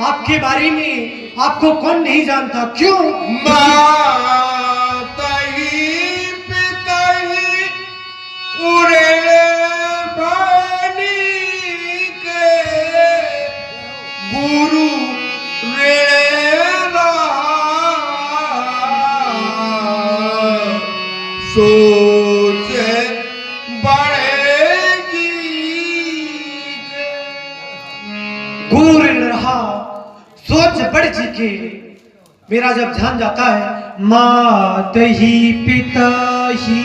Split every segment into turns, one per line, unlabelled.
आपके बारे में आपको कौन नहीं जानता? क्यों?
माता ही पिता ही उड़े पानी के गुरु सोचे बड़े जी के।
गुरु ऋण रहा सोच बड़ जी के। मेरा जब ध्यान जाता है मात ही पिता ही,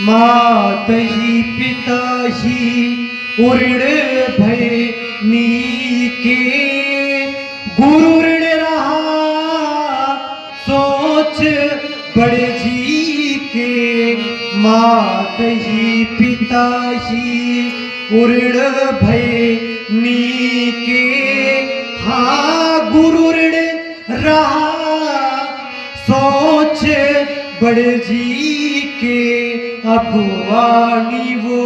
मात ही पिता ही उऋण भय नीके। गुरु ऋण रहा सोच बड़े जी के। मात ही पिता ही उऋण भय नीके। हाँ गुरु ऋण रहा सोच बड़े जी के। अपवानी वो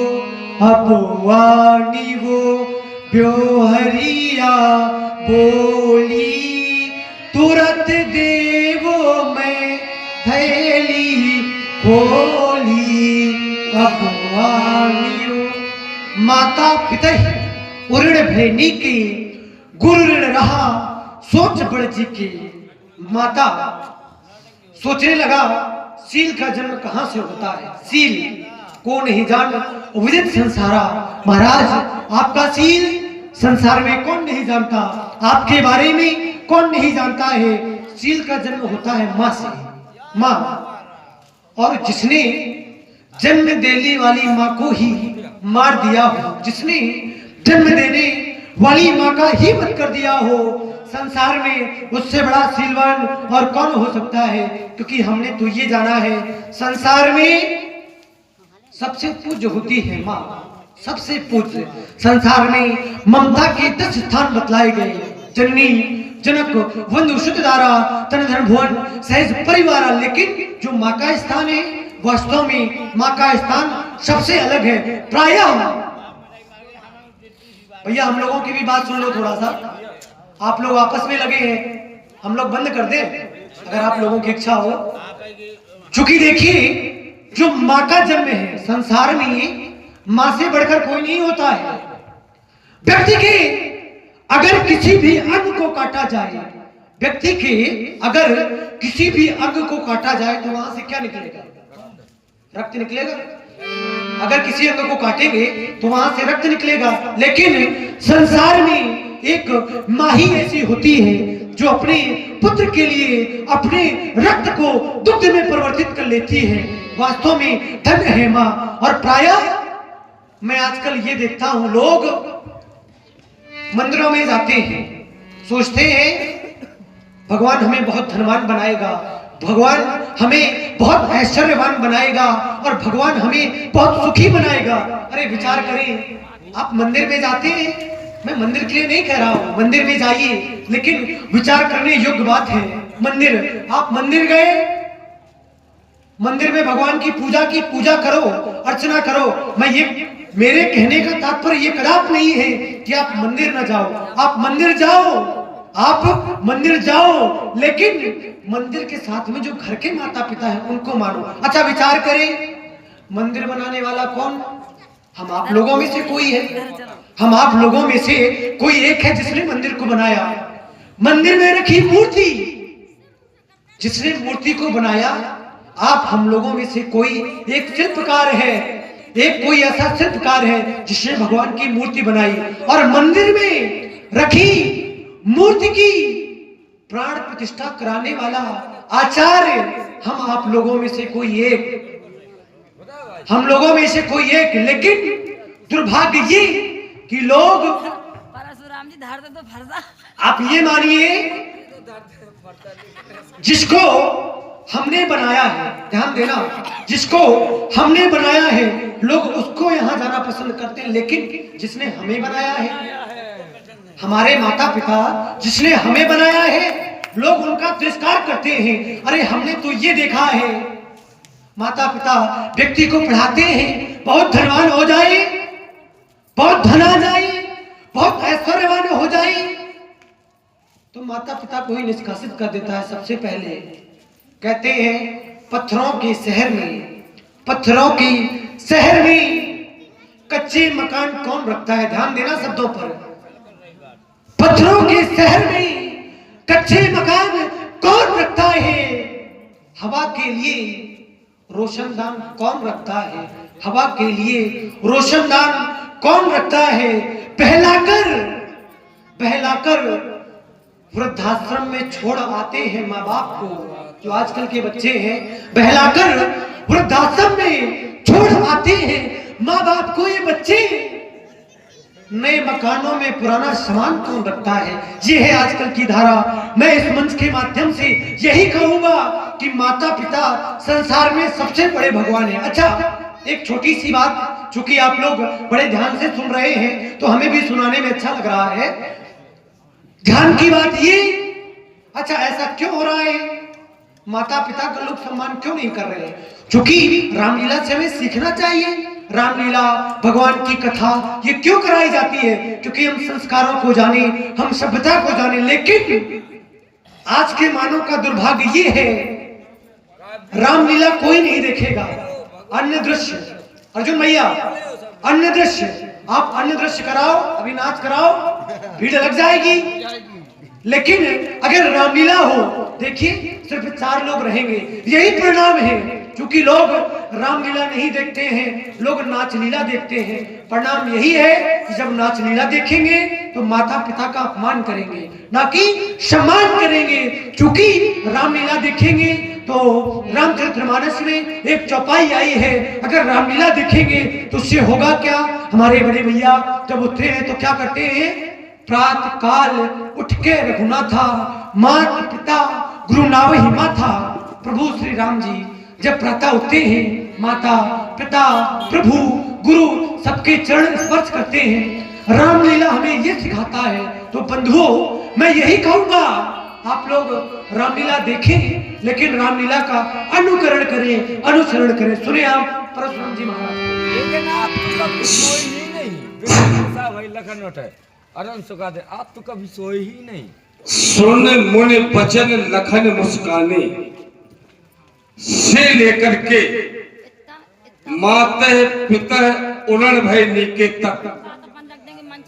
ब्योहरिया बोली। तुरंत देवो में थैली खोली। अपवानी वो माता पिता ही उऋण भय नीके। गुरु ऋण रहा सोच बड़ जी के। माता सोचने लगा सील का जन्म कहां से होता है? सील को नहीं जान विदित संसारा। महाराज आपका सील संसार में कौन नहीं जानता? आपके बारे में कौन नहीं जानता है? सील का जन्म होता है मां से। मां, और जिसने जन्म देने वाली मां को ही मार दिया हो, जिसने जन्म देने वाली मां का ही वध कर दिया हो, संसार में उससे बड़ा सीलवान और कौन हो सकता है? क्योंकि हमने तो ये जाना है संसार में सबसे पूज्य होती है मां। सबसे पूज्य संसार में ममता के 10 स्थान बतलाए गए। जननी जनक वंदु शुद्धधारा तन धन भुवन सहज परिवारा। लेकिन जो मां का स्थान है वास्तव में मां का स्थान सबसे अलग है। प्रायः भैया हम लोगों की भी बात सुन लो थोड़ा सा। आप लोग आपस में लगे हैं, हम लोग बंद कर दें अगर आप लोगों की इच्छा हो। चूंकि देखिए जो मां का जन्म है संसार में मां से बढ़कर कोई नहीं होता है। व्यक्ति के अगर किसी भी अंग को काटा जाए, व्यक्ति के अगर किसी भी अंग को काटा जाए तो वहां से क्या निकलेगा? रक्त निकलेगा। अगर किसी अंग को काटेंगे तो वहां से रक्त निकलेगा। लेकिन संसार में एक मां ही ऐसी होती है जो अपने पुत्र के लिए अपने रक्त को दुग्ध में परिवर्तित कर लेती है। वास्तव में धन्य है मां। और प्रायः मैं आजकल ये देखता हूं लोग मंदिरों में जाते हैं, सोचते हैं भगवान हमें बहुत धनवान बनाएगा, भगवान हमें बहुत ऐश्वर्यवान बनाएगा और भगवान हमें बहुत सुखी बनाएगा। अरे विचार करें, आप मंदिर में जाते हैं, मैं मंदिर के लिए नहीं कह रहा हूं, मंदिर में जाइए, लेकिन विचार करने योग्य बात है। मंदिर, आप मंदिर गए, मंदिर में भगवान की पूजा करो, अर्चना करो। मैं ये मेरे कहने का तात्पर्य ये कदाप नहीं है कि आप मंदिर न जाओ। आप मंदिर जाओ, आप मंदिर जाओ, लेकिन मंदिर के साथ में जो घर के माता पिता हैं उनको मानो। अच्छा विचार करें, मंदिर बनाने वाला कौन? हम आप लोगों में से कोई है। हम आप लोगों में से कोई एक है जिसने मंदिर को बनाया। मंदिर में रखी मूर्ति, जिसने मूर्ति को बनाया, आप हम लोगों में से कोई एक शिल्पकार है, एक कोई ऐसा शिल्पकार है जिसने भगवान की मूर्ति बनाई। और मंदिर में रखी मूर्ति की प्राण प्रतिष्ठा कराने वाला आचार्य हम आप लोगों में से कोई एक, हम लोगों में से कोई एक। लेकिन दुर्भाग्य ये कि लोग,
परशुराम जी धार तो फरसा।
आप ये मानिए जिसको हमने बनाया है, ध्यान देना, जिसको हमने बनाया है लोग उसको यहां जाना पसंद करते हैं। लेकिन जिसने हमें बनाया है, हमारे माता पिता जिसने हमें बनाया है, लोग उनका तिरस्कार करते हैं। अरे हमने तो ये देखा है, माता पिता व्यक्ति को पढ़ाते हैं, बहुत धनवान हो जाए, बहुत धन आ जाए, बहुत ऐश्वर्यवान हो जाए, तो माता पिता को ही निष्कासित कर देता है। सबसे पहले कहते हैं पत्थरों के शहर में कच्चे मकान कौन रखता है? ध्यान देना शब्दों पर। पत्थरों के शहर में कच्चे मकान कौन रखता है? हवा के लिए रोशनदान कौन रखता है? हवा के लिए रोशनदान कौन रखता है? बहलाकर वृद्धाश्रम में छोड़ आते हैं माँ बाप को। जो आजकल के बच्चे हैं बहलाकर वृद्धाश्रम में छोड़ आते हैं माँ बाप को। ये बच्चे नए मकानों में पुराना सामान कौन रखता है? ये है आजकल की धारा। मैं इस मंच के माध्यम से यही कहूंगा कि माता पिता संसार में सबसे बड़े भगवान हैं। अच्छा, एक छोटी सी बात, चूंकि आप लोग बड़े ध्यान से सुन रहे हैं तो हमें भी सुनाने में अच्छा लग रहा है। ध्यान की बात ये, अच्छा ऐसा क्यों हो रहा है? माता पिता का लोग सम्मान क्यों नहीं कर रहे हैं? क्योंकि रामलीला से हमें सीखना चाहिए। रामलीला, भगवान की कथा, ये क्यों कराई जाती है? क्योंकि हम संस्कारों को जाने, हम सभ्यता को जाने। लेकिन आज के मानव का दुर्भाग्य ये है, रामलीला कोई नहीं देखेगा। अन्य दृश्य, अर्जुन भैया, अन्य दृश्य, आप अन्य दृश्य कराओ, अभी नाच कराओ, भीड़ लग जाएगी। लेकिन अगर रामलीला हो, देखिए सिर्फ 4 लोग रहेंगे, यही परिणाम है। क्योंकि लोग रामलीला नहीं देखते हैं, लोग नाच लीला देखते हैं। परिणाम यही है कि जब नाच लीला देखेंगे तो माता पिता का अपमान करेंगे, ना कि सम्मान करेंगे। क्योंकि रामलीला देखेंगे तो रामचरितमानस में एक चौपाई आई है, अगर रामलीला देखेंगे तो उससे होगा क्या? हमारे बड़े भैया जब उठते हैं तो क्या करते हैं? प्रातः काल उठ के रघुनाथा, माता पिता गुरु नावहि माथा। प्रभु श्री राम जी जब प्रातः उठते हैं, माता पिता प्रभु गुरु सबके चरण स्पर्श करते हैं। रामलीला हमें ये सिखाता है। तो बंधुओं, मैं यही कहूंगा, आप लोग रामलीला देखें, लेकिन रामलीला का अनुकरण करें, अनुसरण करें। सुने आप परशुराम जी महाराज।
लेकिन आप तो कभी सोए ही नहीं। भाई लखन उठे अरन सुखा दे, आप तो कभी सोए ही नहीं।
सुन मुनि बचन लखन मुस्काने से लेकर के माते पिता उड़न भय नीके तक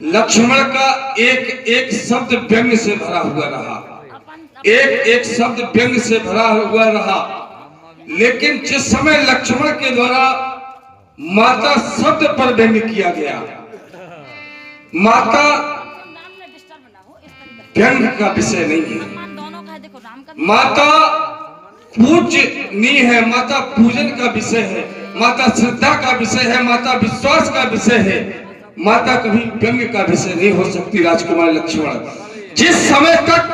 लक्ष्मण का एक एक शब्द व्यंग से भरा हुआ रहा, एक एक शब्द व्यंग से भरा हुआ रहा। लेकिन जिस समय लक्ष्मण के द्वारा माता शब्द पर व्यंग किया गया, माता व्यंग का विषय नहीं है, माता पूजनीय है, माता पूजन का विषय है, माता श्रद्धा का विषय है, माता विश्वास का विषय है। माता कभी व्यंग का विषय नहीं हो सकती। राजकुमार लक्ष्मण जिस समय तक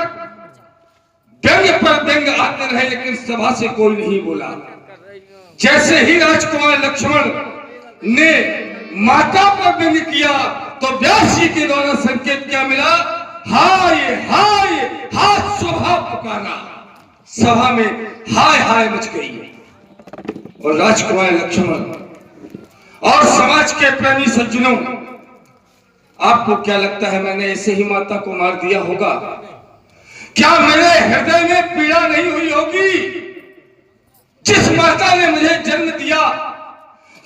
व्यंग पर व्यंग आते रहे, लेकिन सभा से कोई नहीं बोला। जैसे ही राजकुमार लक्ष्मण ने माता पर व्यंग किया तो व्यास जी के द्वारा संकेत क्या मिला? हाय हाय हाय शोभा पुकारा। सभा में हाय हाय मच गई। और राजकुमार लक्ष्मण और समाज के प्रेमी सज्जनों, आपको क्या लगता है मैंने ऐसे ही माता को मार दिया होगा? क्या मेरे हृदय में पीड़ा नहीं हुई होगी? जिस माता ने मुझे जन्म दिया,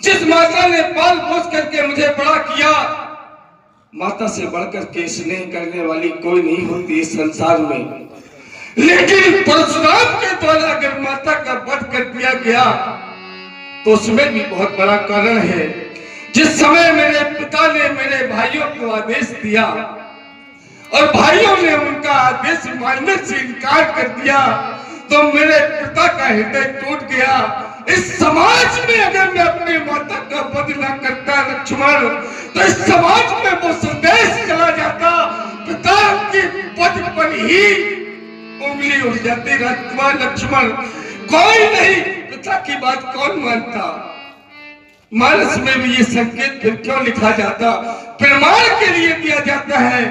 जिस माता ने पाल पोस करके मुझे बड़ा किया, माता से बढ़कर के स्नेह करने वाली कोई नहीं होती इस संसार में। लेकिन परशुराम के द्वारा अगर माता का वध कर दिया गया तो उसमें भी बहुत बड़ा कारण है। जिस समय मेरे पिता ने मेरे भाइयों को आदेश दिया और भाइयों ने उनका आदेश मानने से इनकार कर दिया तो मेरे पिता का हृदय टूट गया। इस समाज में अगर मैं अपनी माता का वध न करता लक्ष्मण, तो इस समाज में वो संदेश चला जाता, पिता की वध पर ही उंगली उठ जाती। राजकुमार लक्ष्मण कोई नहीं, पिता की बात कौन मानता? मानस में भी ये संकेत फिर क्यों लिखा जाता? प्रमाण के लिए दिया जाता है।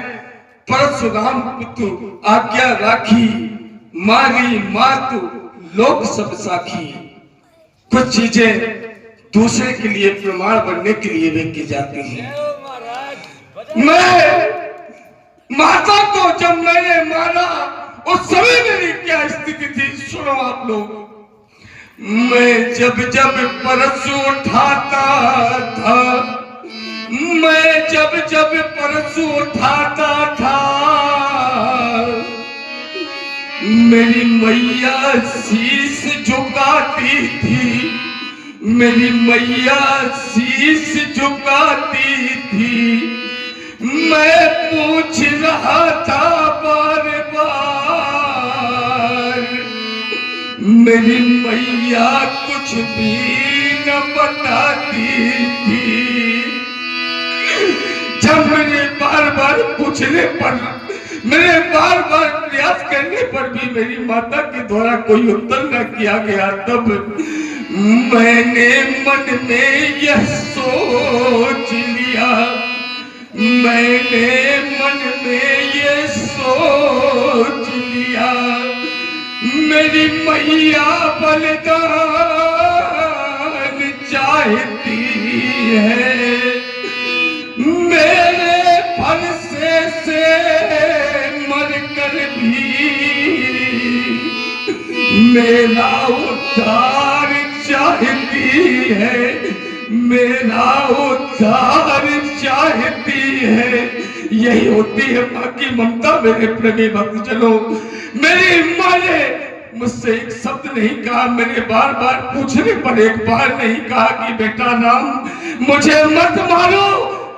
परशुराम पितु आज्ञा राखी, मारी मातु लोक सब साखी। कुछ चीजें दूसरे के लिए प्रमाण बनने के लिए भी की जाती हैं। मैं माता को जब मैंने मारा उस समय मेरी क्या स्थिति थी सुनो आप लोग। मैं जब जब परस उठाता था, मैं जब जब परस उठाता था, मेरी मैया शीश झुकाती थी, मेरी मैया शीश झुकाती थी। मैं पूछ रहा था बार बार, मेरी मैया कुछ भी न बताती थी। जब मेरे बार बार पूछने पर, मेरे बार बार प्रयास करने पर भी मेरी माता के द्वारा कोई उत्तर न किया गया, तब मैंने मन में यह सोच लिया, मैंने मन में ये सोच लिया, मेरी मैया बलिदान चाहती है, मेरे फरसे से मरकर भी मेरा उद्धार चाहती है, मेरा उद्धार चाहती है। यही होती है माँ की ममता मेरे प्रेमी भक्तजनों। मेरी माँ ने मुझसे एक शब्द नहीं कहा, मेरे बार बार पूछने पर एक बार नहीं कहा कि बेटा राम मुझे मत मारो।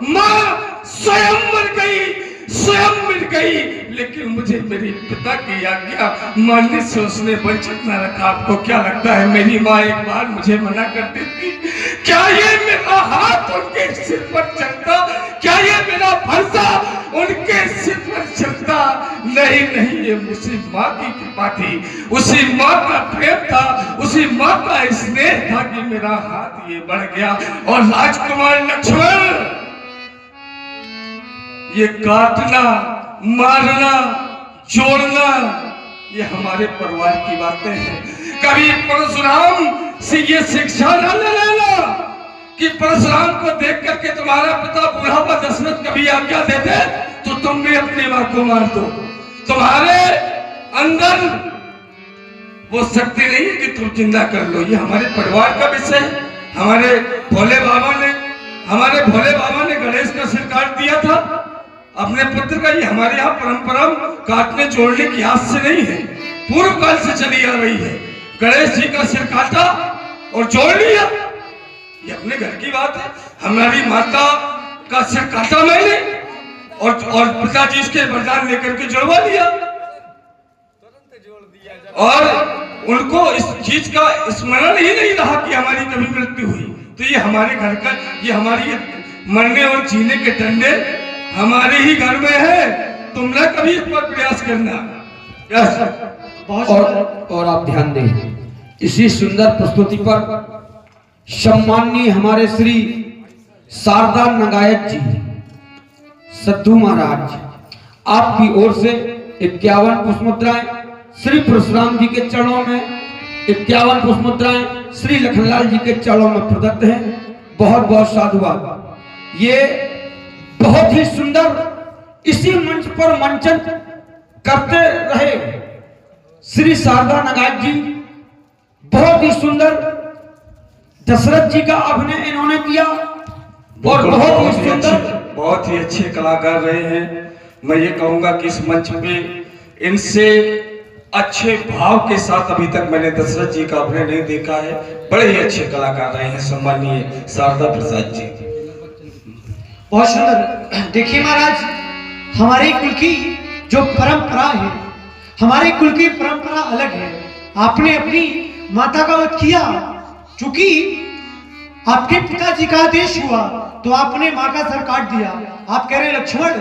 माँ स्वयं मर गई, स्वयं मिल गई, लेकिन मुझे मेरी पिता की आज्ञा मानने से उसने वंचित न रखा। आपको क्या लगता है मेरी माँ एक बार मुझे मना कर देती, क्या ये मेरा हाथ उनके सिर पर चलता, क्या ये मेरा भरोसा उनके सिर पर चलता? नहीं नहीं, ये उसी माँ की कृपा थी, उसी माँ का प्रेम था, उसी माँ का स्नेह था कि मेरा हाथ ये बढ़ गया। और राजकुमार लक्ष्मण, ये काटना, मारना, जोड़ना, ये हमारे परिवार की बातें हैं। कभी परशुराम से ये शिक्षा न ले लेना कि परशुराम को देख करके तुम्हारा पिता बुढ़ापा दशरथ कभी आज्ञा देते तो तुम भी अपनी मां को मार दो। तुम्हारे अंदर वो शक्ति नहीं है कि तुम जिंदा कर लो। ये हमारे परिवार का विषय है। हमारे भोले बाबा ने गणेश का सिर काट दिया था अपने पुत्र का। ये हमारे यहाँ परंपरा काटने जोड़ने की आज से नहीं है, पूर्व काल से चली आ रही है। गणेश जी का सिर काटा और जोड़ लिया, ये अपने घर की बात है। हमारी माता का सिर काटा मैंने और पिताजी इसके वरदान लेकर के जोड़वा लिया, और उनको इस चीज का स्मरण ही नहीं रहा कि हमारी कभी मृत्यु हुई। तो ये हमारे घर का, ये हमारी मरने और जीने के डंडे हमारे ही घर में है। तुम ना कभी इस पर प्रयास करना।
और आप ध्यान दें, इसी सुंदर प्रस्तुति पर सम्माननीय हमारे श्री शारदा नगायत जी सद्दू महाराज, आपकी ओर से 51 पुष्पमुद्राएं श्री परशुराम जी के चरणों में, 51 पुष्पमुद्राएं श्री लखनलाल जी के चरणों में प्रदत्त हैं। बहुत बहुत साधुवाद। ये बहुत ही सुंदर इसी मंच पर मंचन करते रहे श्री शारदा नगायत जी। बहुत ही सुंदर दशरथ जी का अभिनय इन्होंने किया और बहुत ही सुंदर,
बहुत ही अच्छे कलाकार रहे हैं। मैं ये कहूंगा कि इस मंच पे इनसे अच्छे भाव के साथ अभी तक मैंने दशरथ जी का अभिनय नहीं देखा है। बड़े ही अच्छे कलाकार रहे हैं सम्माननीय शारदा प्रसाद जी।
बहुत सुंदर। देखिए महाराज, हमारे कुल की जो परंपरा है, हमारे कुल की परंपरा अलग है। आपने अपनी माता का वध किया, चूंकि आपके पिताजी का आदेश हुआ तो आपने माँ का सर काट दिया। आप कह रहे लक्ष्मण,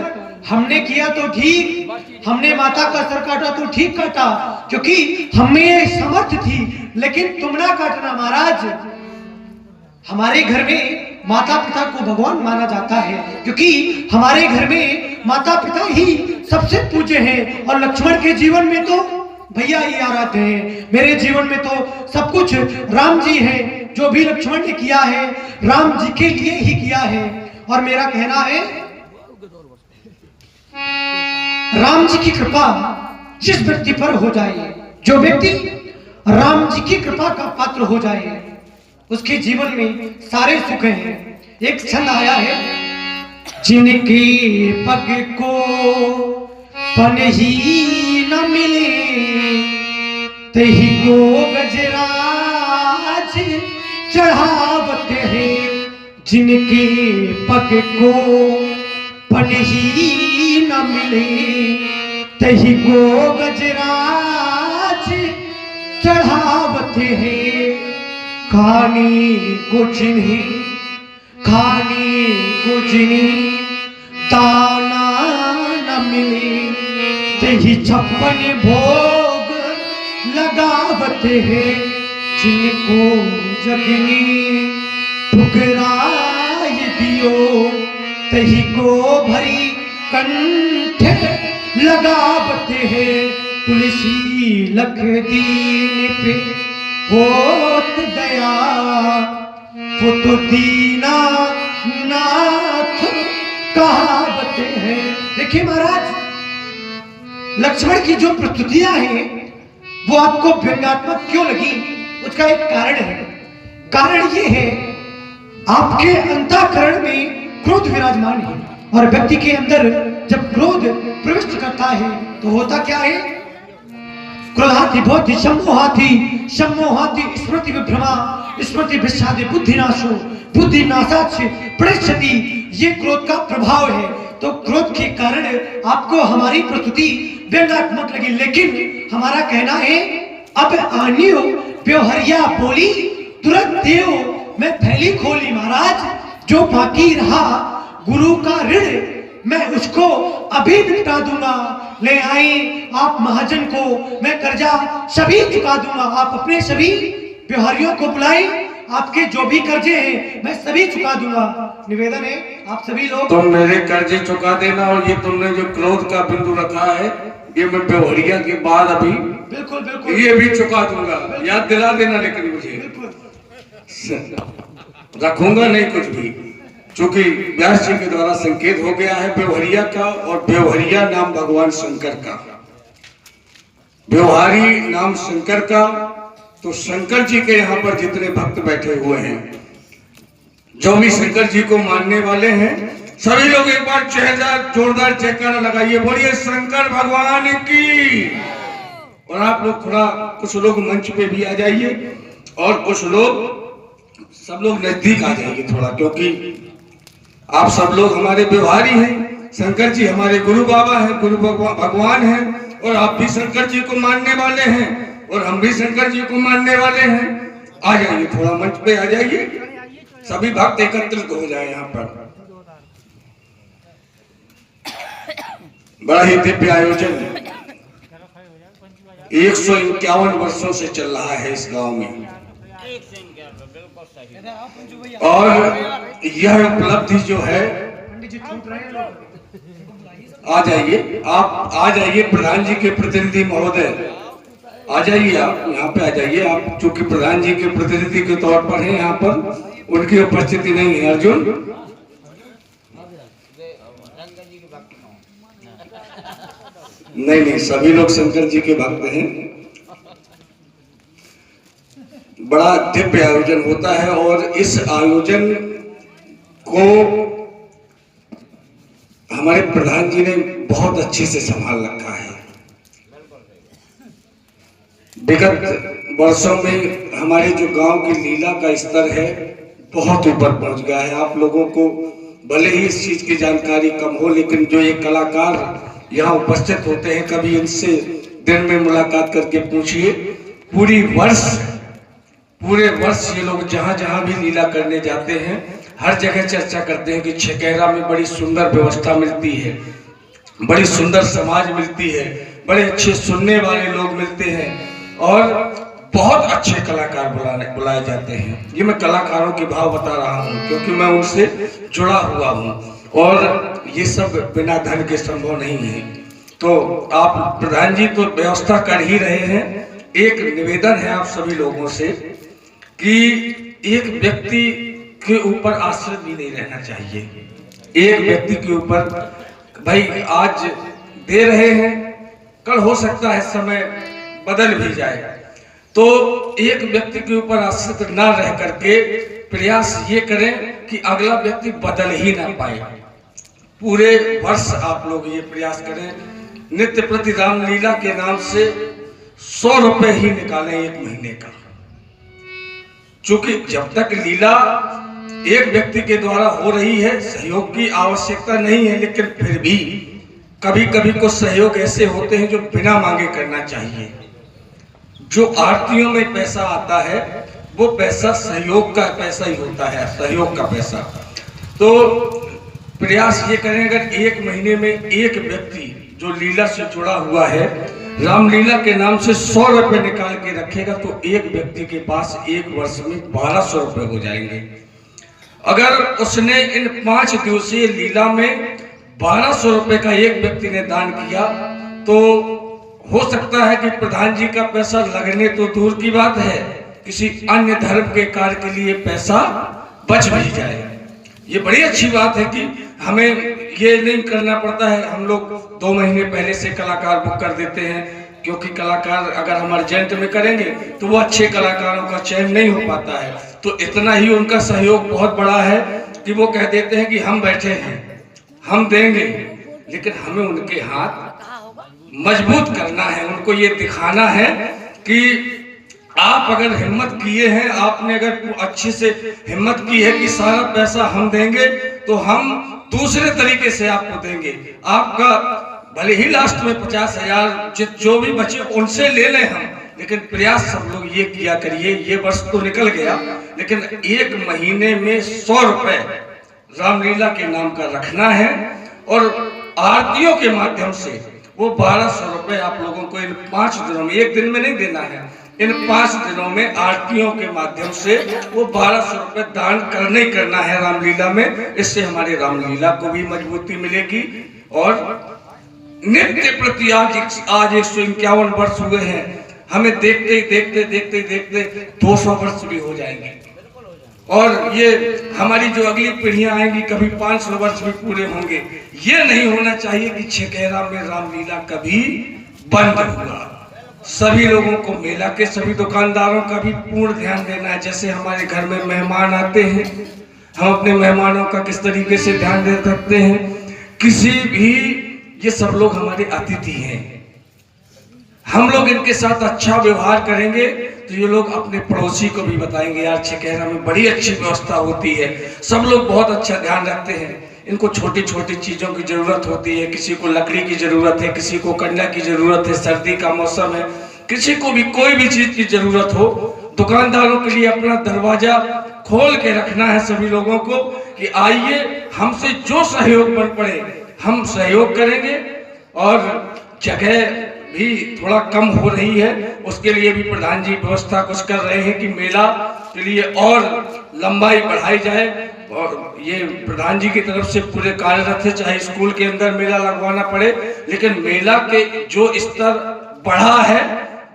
हमने किया तो ठीक, हमने माता का सर काटा तो ठीक काटा, क्योंकि हमें ये समर्थ थी, लेकिन तुम ना काटना महाराज। हमारे घर में माता पिता को भगवान माना जाता है, क्योंकि हमारे घर में माता पिता ही सबसे पूज्य हैं। और लक्ष्मण के जीवन में तो भैया ही आराध्य हैं। मेरे जीवन में तो सब कुछ राम जी हैं। जो भी लक्ष्मण ने किया है राम जी के लिए ही किया है। और मेरा कहना है, राम जी की कृपा जिस व्यक्ति पर हो जाए, जो व्यक्ति राम जी की कृपा का पात्र हो जाए, उसके जीवन में सारे सुख हैं। एक छंद आया है, जिनके पग को पन ही न मिले, तही को गजराज चढ़ावते हैं। जिनके पग को पन ही न मिले, तही को गजराज चढ़ावते हैं। खाने को जिन्हें दाना न मिले, तही 56 भोग लगावते हैं। जिनको जगने ठुकराय दियो, तही को भरी कंठ लगावते हैं। तुलसी लख दीन पे होत दया, वो तो दीना नाथ कहावते हैं। देखिए महाराज, लक्ष्मण की जो प्रस्तुतियां हैं वो आपको व्यंग्यात्मक क्यों लगी, उसका एक कारण है। कारण ये है, आपके अंतःकरण में क्रोध विराजमान है, और व्यक्ति के अंदर जब क्रोध प्रविष्ट करता है तो होता क्या है? क्रोधाति भवति सम्मोहाति स्मृति विभ्रमा, स्मृति विषादे बुद्धिनाशो, बुद्धिनाशात् प्रणश्यति। ये क्रोध का प्रभाव है। तो क्रोध के कारण आपको हमारी प्रस्तुति व्यंग्यात्मक लगी, लेकिन हमारा कहना है अब आनियो व्यवहारिया बोली तुरंत देव मैं थैली खोली। महाराज, जो बाकी रहा गुरु का ऋण मैं उसको अभी निपटा दूंगा। ले आई आप महाजन को, मैं कर्जा सभी चुका दूंगा। आप अपने सभी व्यवहारियों को बुलाई, आपके जो भी कर्जे हैं मैं सभी चुका दूंगा। निवेदन है आप सभी लोग
तुम मेरे कर्जे चुका देना, और ये तुमने जो क्रोध का बिंदु रखा है ये मैं व्यवहारिया के बाद अभी
बिल्कुल बिल्कुल
ये भी चुका दूंगा। याद दिला देना, लेकिन मुझे रखूंगा नहीं कुछ भी, क्योंकि व्यास जी के द्वारा संकेत हो गया है व्यवहारिया का, और व्यवहारिया नाम भगवान शंकर का, व्यवहारी नाम शंकर का। तो शंकर जी के यहाँ पर जितने भक्त बैठे हुए हैं, जो भी शंकर जी को मानने वाले हैं, सभी लोग एक बार जोरदार जयकारा लगाइए, बोलिए शंकर भगवान की। और आप लोग थोड़ा, कुछ लोग मंच पे भी आ जाइए, और कुछ लोग, सब लोग नजदीक आ जाइए थोड़ा, क्योंकि आप सब लोग हमारे व्यवहारी हैं। शंकर जी हमारे गुरु बाबा हैं, गुरु भगवान हैं, और आप भी शंकर जी को मानने वाले हैं, और हम भी शंकर जी को मानने वाले हैं। आ जाइए, थोड़ा मंच पे आ जाइए, सभी भक्त एकत्रित हो जाए यहाँ पर। बड़ा ही दिव्य आयोजन 151 वर्षों से चल रहा है इस गांव में, और यह उपलब्धि जो है, आ जाइए आप, आ जाइए प्रधान जी के प्रतिनिधि महोदय, आ जाइए आप यहाँ पे आ जाइए। आप चूंकि प्रधान जी के प्रतिनिधि के तौर पर हैं यहाँ पर, उनकी उपस्थिति नहीं है। अर्जुन, नहीं, सभी लोग शंकर जी के भक्त हैं। बड़ा दिव्य आयोजन होता है, और इस आयोजन को हमारे प्रधान जी ने बहुत अच्छे से संभाल रखा है। विगत वर्षों में हमारे जो गांव की लीला का स्तर है बहुत ऊपर पहुंच गया है। आप लोगों को भले ही इस चीज की जानकारी कम हो, लेकिन जो ये कलाकार यहाँ उपस्थित होते हैं, कभी इनसे दिन में मुलाकात करके पूछिए। पूरे वर्ष ये लोग जहाँ जहाँ भी लीला करने जाते हैं, हर जगह चर्चा करते हैं कि छकेरा में बड़ी सुंदर व्यवस्था मिलती है, बड़ी सुंदर समाज मिलती है, बड़े अच्छे सुनने वाले लोग मिलते हैं, और बहुत अच्छे कलाकार बुलाए जाते हैं। ये मैं कलाकारों के भाव बता रहा हूँ, क्योंकि मैं उनसे जुड़ा हुआ हूँ, और ये सब बिना धन के संभव नहीं है। तो आप प्रधान जी तो व्यवस्था कर ही रहे हैं। एक निवेदन है आप सभी लोगों से कि एक व्यक्ति के ऊपर आश्रित भी नहीं रहना चाहिए। एक व्यक्ति के ऊपर, भाई आज दे रहे हैं, कल हो सकता है समय बदल भी जाए। तो एक व्यक्ति के ऊपर आश्रित ना रह करके प्रयास ये करें कि अगला व्यक्ति बदल ही ना पाए। पूरे वर्ष आप लोग ये प्रयास करें, नित्य प्रति रामलीला के नाम से 100 रुपए ही निकालें एक महीने का। क्योंकि जब तक लीला एक व्यक्ति के द्वारा हो रही है, सहयोग की आवश्यकता नहीं है, लेकिन फिर भी कभी कभी कुछ सहयोग ऐसे होते हैं जो बिना मांगे करना चाहिए। जो आरतियों में पैसा आता है वो पैसा सहयोग का पैसा ही होता है, सहयोग का पैसा। तो प्रयास ये करें, अगर एक महीने में एक व्यक्ति जो लीला से जुड़ा हुआ है, रामलीला के नाम से 100 रुपए निकाल के रखेगा तो एक व्यक्ति के पास एक वर्ष में 1200 रुपए हो जाएंगे। अगर उसने इन 5 दिवसीय लीला में 1200 रुपए का एक व्यक्ति ने दान किया तो हो सकता है कि प्रधान जी का पैसा लगने तो दूर की बात है, किसी अन्य धर्म के कार्य के लिए पैसा बच भी जाए। ये बड़ी अच्छी बात है कि हमें ये नहीं करना पड़ता है। हम लोग 2 महीने पहले से कलाकार बुक कर देते हैं, क्योंकि कलाकार अगर हम अर्जेंट में करेंगे तो वो अच्छे कलाकारों का चयन नहीं हो पाता है। तो इतना ही उनका सहयोग बहुत बड़ा है कि वो कह देते हैं कि हम बैठे हैं, हम देंगे, लेकिन हमें उनके हाथ मजबूत करना है, उनको ये दिखाना है कि आप अगर हिम्मत किए हैं, आपने अगर अच्छे से हिम्मत की है कि सारा पैसा हम देंगे तो हम दूसरे तरीके से आपको देंगे। आपका भले ही लास्ट में 50,000 जो भी बचे उनसे ले लें हम, लेकिन प्रयास सब लोग ये किया करिए। ये वर्ष तो निकल गया, लेकिन एक महीने में 100 रुपए रामलीला के नाम का रखना है और आरतियों के माध्यम से वो 1200 रुपए आप लोगों को इन 5 दिनों में, एक दिन में नहीं देना है, इन 5 दिनों में आरतियों के माध्यम से वो 1200 रुपए दान करने ही करना है रामलीला में। इससे हमारे रामलीला को भी मजबूती मिलेगी और नित्य प्रति आज 151 वर्ष हुए हैं, हमें देखते देखते 200 वर्ष भी हो जाएंगे और ये हमारी जो अगली पीढ़ियां आएंगी कभी 500 वर्ष भी पूरे होंगे। ये नहीं होना चाहिए कि छकेरा में रामलीला कभी बंद हुआ। सभी लोगों को, मेला के सभी दुकानदारों का भी पूर्ण ध्यान देना है। जैसे हमारे घर में मेहमान आते हैं, हम अपने मेहमानों का किस तरीके से ध्यान दे सकते हैं, किसी भी, ये सब लोग हमारे अतिथि हैं, हम लोग इनके साथ अच्छा व्यवहार करेंगे तो ये लोग अपने पड़ोसी को भी बताएंगे, यार छकेरा में बड़ी अच्छी व्यवस्था होती है, सब लोग बहुत अच्छा ध्यान रखते हैं। इनको छोटी छोटी चीजों की जरूरत होती है, किसी को लकड़ी की जरूरत है, किसी को कन्या की जरूरत है, सर्दी का मौसम है, किसी को भी कोई भी चीज की जरूरत हो। दुकानदारों के लिए अपना दरवाजा खोल के रखना है सभी लोगों को कि आइए, हमसे जो सहयोग बन पड़े हम सहयोग करेंगे। और जगह भी थोड़ा कम हो रही है, उसके लिए भी प्रधान जी व्यवस्था कुछ कर रहे हैं कि मेला के लिए और लंबाई बढ़ाई जाए। और ये प्रधान जी की तरफ से पूरे कार्यरत है, चाहे स्कूल के अंदर मेला लगवाना पड़े, लेकिन मेला के जो स्तर बढ़ा है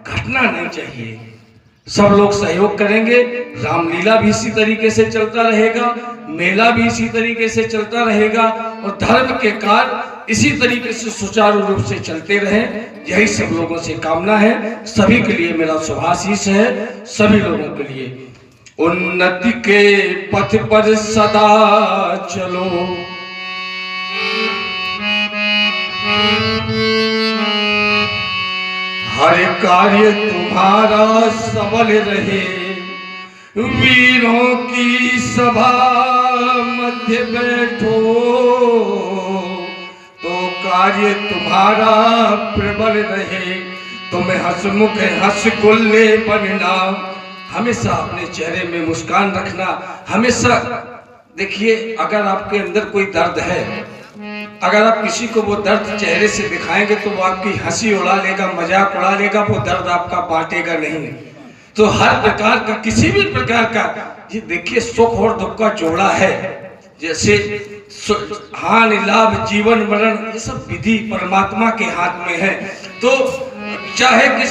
घटना नहीं चाहिए। सब लोग सहयोग करेंगे, रामलीला भी इसी तरीके से चलता रहेगा, मेला भी इसी तरीके से चलता रहेगा और धर्म के कार्य इसी तरीके से सुचारू रूप से चलते रहें, यही सब लोगों से कामना है। सभी के लिए मेरा शुभाशीष है, सभी लोगों के लिए। उन्नति के पथ पर सदा चलो, हर कार्य तुम्हारा सबल रहे, वीरों की सभा मध्य बैठो तो कार्य तुम्हारा प्रबल रहे, तुम्हें हंसमुख हंसकुल्ले बनना, हमेशा अपने चेहरे में मुस्कान रखना। हमेशा देखिए, अगर आपके अंदर कोई दर्द है, अगर आप किसी को वो दर्द चेहरे से दिखाएंगे तो वो आपकी हंसी उड़ा लेगा, मजाक उड़ा लेगा, वो दर्द आपका बांटेगा नहीं। तो हर प्रकार का, किसी भी प्रकार का, ये देखिए सुख और दुख का जोड़ा है। जैसे हानि लाभ जीवन मरण, ये सब विधि परमात्मा के हाथ में है। तो चाहे किसी